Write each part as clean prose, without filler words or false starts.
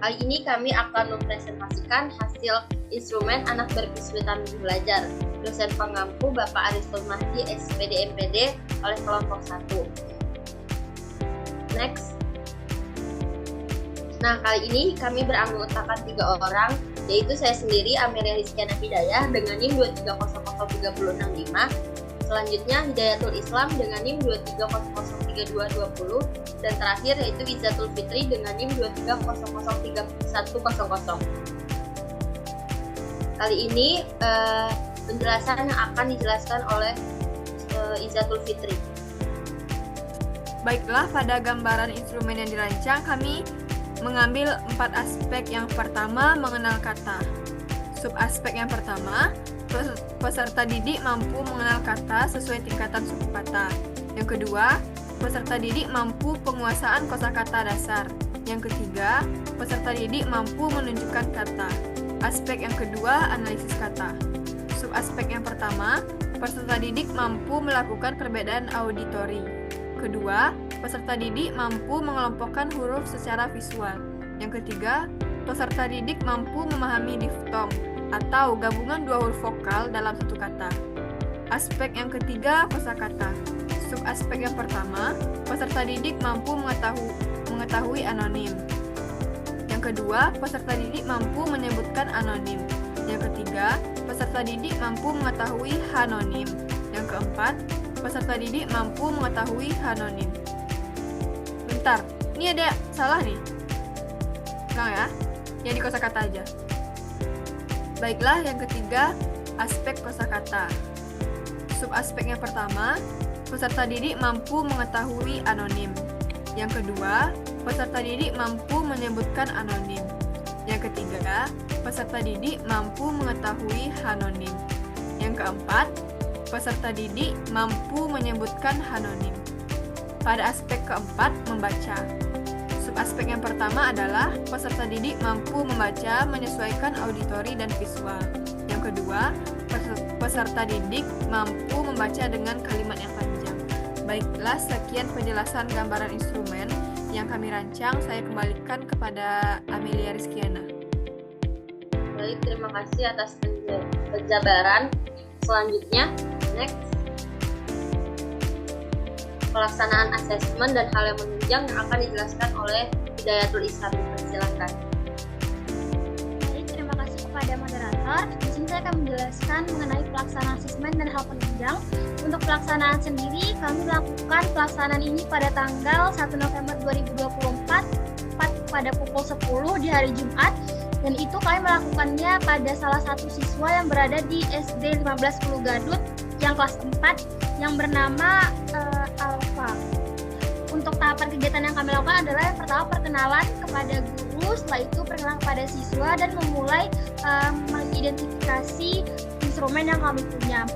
Kali ini kami akan mempresentasikan hasil instrumen anak berkesulitan belajar dosen pengampu Bapak Ariston Mahdi SPD MPD oleh kelompok 1. Next. Nah, kali ini kami beranggotakan 3 orang, yaitu saya sendiri Amelia Rizkiana Hidayah dengan NIM 2300365. Selanjutnya Hidayatul Islam dengan NIM 2303220 dan terakhir yaitu Izzatul Fitri dengan NIM 230031100. Kali ini penjelasan yang akan dijelaskan oleh Izzatul Fitri. Baiklah, pada gambaran instrumen yang dirancang kami mengambil 4 aspek. Yang pertama, mengenal kata. Subaspek yang pertama, peserta didik mampu mengenal kata sesuai tingkatan suku kata. Yang kedua, peserta didik mampu penguasaan kosakata dasar. Yang ketiga, peserta didik mampu menunjukkan kata. Aspek yang kedua, analisis kata. Subaspek yang pertama, peserta didik mampu melakukan perbedaan auditori. Kedua, peserta didik mampu mengelompokkan huruf secara visual. Yang ketiga, peserta didik mampu memahami diftom atau gabungan 2 huruf vokal dalam satu kata. Aspek yang ketiga, kosakata. Subaspek yang pertama, peserta didik mampu mengetahui anonim. Yang kedua, peserta didik mampu menyebutkan anonim. Yang ketiga, peserta didik mampu mengetahui hanonim. Yang keempat, peserta didik mampu mengetahui hanonim. Bentar, ini ada salah nih. Enggak ya? Yang di kosakata aja. Baiklah, yang ketiga, aspek kosakata. Subaspek yang pertama, peserta didik mampu mengetahui anonim. Yang kedua, peserta didik mampu menyebutkan anonim. Yang ketiga, peserta didik mampu mengetahui hanonim. Yang keempat, peserta didik mampu menyebutkan hanonim. Pada aspek keempat, membaca. Aspek yang pertama adalah peserta didik mampu membaca menyesuaikan auditori dan visual. Yang kedua, peserta didik mampu membaca dengan kalimat yang panjang. Baiklah, sekian penjelasan gambaran instrumen yang kami rancang. Saya kembalikan kepada Amelia Rizkiana. Baik, terima kasih atas penjabaran. Selanjutnya, next. Pelaksanaan asesmen dan hal yang menunjang yang akan dijelaskan oleh Hidayatul Islam. Silakan. Baik, terima kasih kepada moderator. Di sini saya akan menjelaskan mengenai pelaksanaan asesmen dan hal penunjang. Untuk pelaksanaan sendiri, kami melakukan pelaksanaan ini pada tanggal 1 November 2024 pada pukul 10 di hari Jumat, dan itu kami melakukannya pada salah satu siswa yang berada di SD 1510 Gadut yang kelas 4 yang bernama Alfa. Untuk tahapan kegiatan yang kami lakukan adalah yang pertama perkenalan kepada guru, setelah itu perkenalan kepada siswa dan memulai mengidentifikasi instrumen yang kami punya.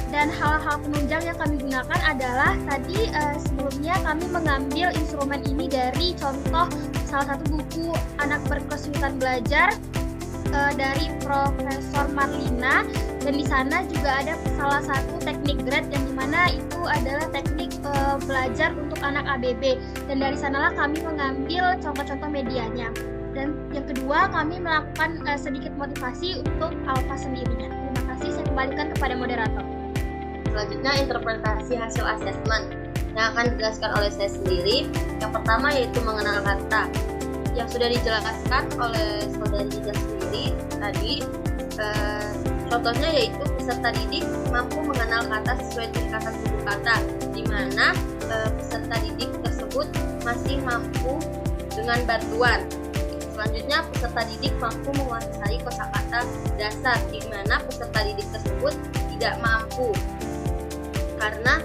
Dan hal-hal penunjang yang kami gunakan adalah tadi sebelumnya kami mengambil instrumen ini dari contoh salah satu buku anak berkesulitan belajar dari Profesor Marlina, dan di sana juga ada salah satu teknik grade yang dimana itu adalah teknik belajar untuk anak ABB, dan dari sanalah kami mengambil contoh-contoh medianya. Dan yang kedua, kami melakukan sedikit motivasi untuk Alfa sendirinya. Terima kasih, saya kembalikan kepada moderator. Selanjutnya, interpretasi hasil asesmen yang akan dijelaskan oleh saya sendiri. Yang pertama yaitu mengenal kata, yang sudah dijelaskan oleh saudari Iza sendiri tadi. Contohnya yaitu peserta didik mampu mengenal kata sesuai tingkatan suku kata, di mana peserta didik tersebut masih mampu dengan bantuan. Selanjutnya, peserta didik mampu menguasai kosakata dasar, di mana peserta didik tersebut tidak mampu karena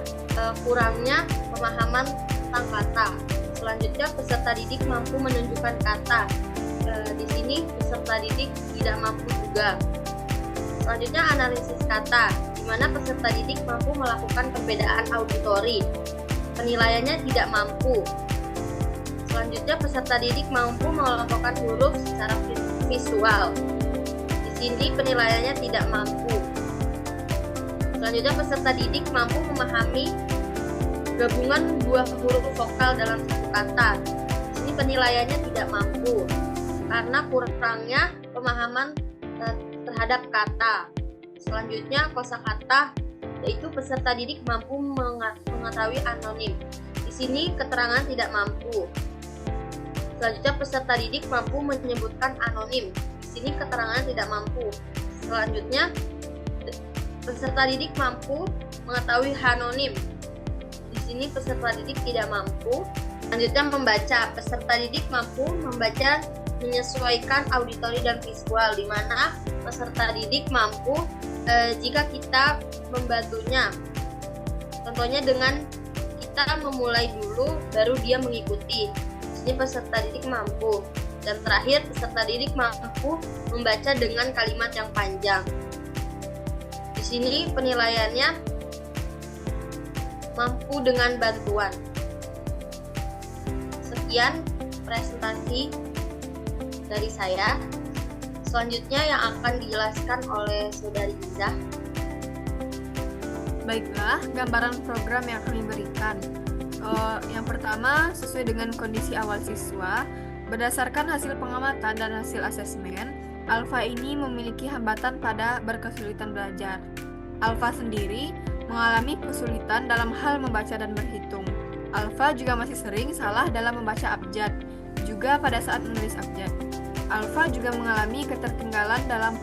kurangnya pemahaman tentang kata. Selanjutnya, peserta didik mampu menunjukkan kata. Di sini peserta didik tidak mampu juga. Selanjutnya, analisis kata, di mana peserta didik mampu melakukan perbedaan auditori. Penilaiannya tidak mampu. Selanjutnya, peserta didik mampu mengelompokkan huruf secara visual. Di sini penilaiannya tidak mampu. Selanjutnya, peserta didik mampu memahami gabungan 2 huruf vokal dalam satu kata. Di sini penilaiannya tidak mampu karena kurangnya pemahaman terhadap kata. Selanjutnya kosakata, yaitu peserta didik mampu mengetahui anonim. Di sini keterangan tidak mampu. Selanjutnya peserta didik mampu menyebutkan anonim. Di sini keterangan tidak mampu. Selanjutnya peserta didik mampu mengetahui hanonim. Di sini peserta didik tidak mampu. Selanjutnya membaca. Peserta didik mampu membaca menyesuaikan auditori dan visual, di mana peserta didik mampu jika kita membantunya. Contohnya dengan kita memulai dulu baru dia mengikuti. Ini peserta didik mampu. Dan terakhir, peserta didik mampu membaca dengan kalimat yang panjang. Di sini penilaiannya mampu dengan bantuan. Sekian presentasi dari saya. Selanjutnya yang akan dijelaskan oleh Saudari Iza. Baiklah, gambaran program yang kami berikan. Yang pertama, sesuai dengan kondisi awal siswa, berdasarkan hasil pengamatan dan hasil asesmen, Alfa ini memiliki hambatan pada berkesulitan belajar. Alfa sendiri mengalami kesulitan dalam hal membaca dan berhitung. Alfa juga masih sering salah dalam membaca abjad, juga pada saat menulis abjad. Alfa juga mengalami ketertinggalan dalam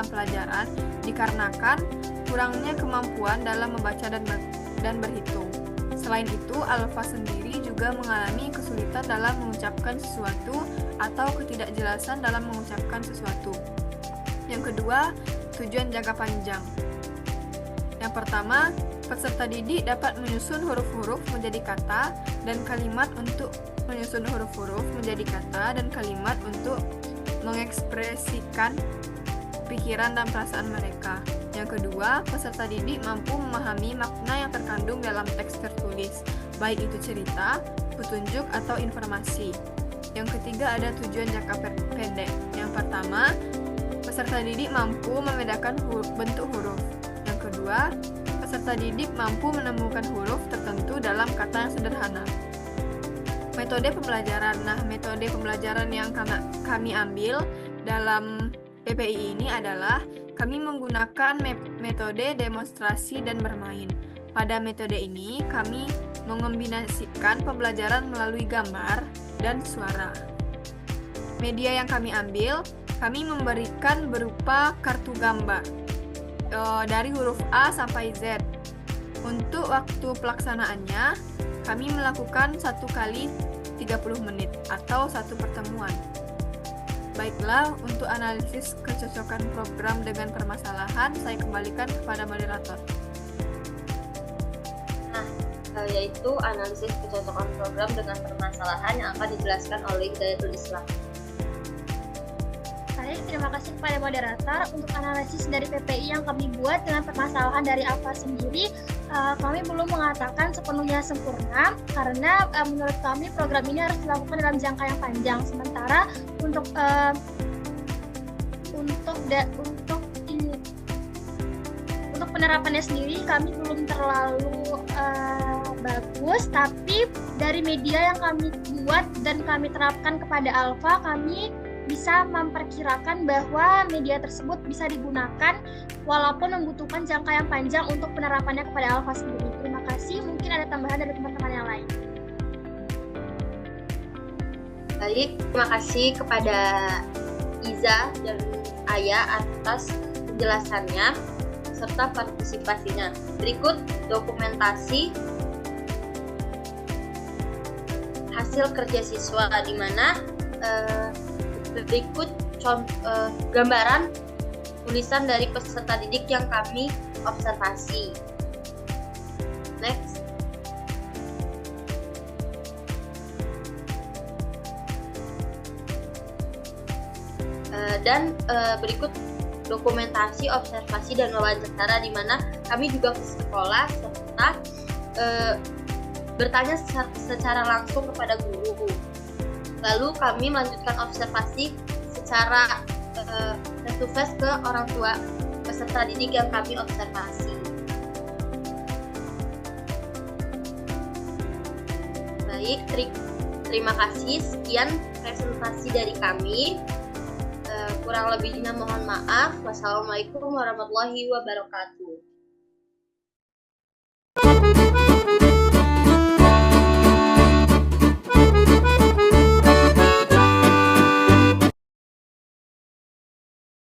pelajaran dikarenakan kurangnya kemampuan dalam membaca dan berhitung. Selain itu, Alfa sendiri juga mengalami kesulitan dalam mengucapkan sesuatu atau ketidakjelasan dalam mengucapkan sesuatu. Yang kedua, tujuan jangka panjang. Yang pertama, peserta didik dapat menyusun huruf-huruf menjadi kata dan kalimat untuk mengekspresikan pikiran dan perasaan mereka. Yang kedua, peserta didik mampu memahami makna yang terkandung dalam teks tertulis, baik itu cerita, petunjuk, atau informasi. Yang ketiga, ada tujuan jangka pendek. Yang pertama, peserta didik mampu membedakan bentuk huruf. Yang kedua, peserta didik mampu menemukan huruf tertentu dalam kata yang sederhana. Metode pembelajaran. Nah, metode pembelajaran yang kami ambil dalam PPI ini adalah kami menggunakan metode demonstrasi dan bermain. Pada metode ini, kami mengombinasikan pembelajaran melalui gambar dan suara. Media yang kami ambil, kami memberikan berupa kartu gambar dari huruf A sampai Z. Untuk waktu pelaksanaannya, kami melakukan 1 kali 30 menit atau 1 pertemuan. Baiklah, untuk analisis kecocokan program dengan permasalahan, saya kembalikan kepada moderator. Nah, yaitu analisis kecocokan program dengan permasalahan yang akan dijelaskan oleh Hidayatul Islam. Baik, terima kasih kepada moderator untuk analisis dari PPI yang kami buat dengan permasalahan dari Alfa sendiri. Kami belum mengatakan sepenuhnya sempurna karena menurut kami program ini harus dilakukan dalam jangka yang panjang. Sementara untuk penerapannya sendiri kami belum terlalu bagus, tapi dari media yang kami buat dan kami terapkan kepada Alfa, kami bisa memperkirakan bahwa media tersebut bisa digunakan walaupun membutuhkan jangka yang panjang untuk penerapannya kepada Alfa sendiri. Terima kasih, mungkin ada tambahan dari teman-teman yang lain. Baik, terima kasih kepada Iza dan Aya atas penjelasannya serta partisipasinya. Berikut dokumentasi hasil kerja siswa, di mana berikut gambaran tulisan dari peserta didik yang kami observasi. Next. Dan berikut dokumentasi, observasi, dan wawancara, di mana kami juga ke sekolah serta bertanya secara langsung kepada guru. Lalu kami melanjutkan observasi secara face to face ke orang tua peserta didik yang kami observasi. Baik, Terima kasih, sekian presentasi dari kami. Kurang lebihnya mohon maaf. Wassalamualaikum warahmatullahi wabarakatuh.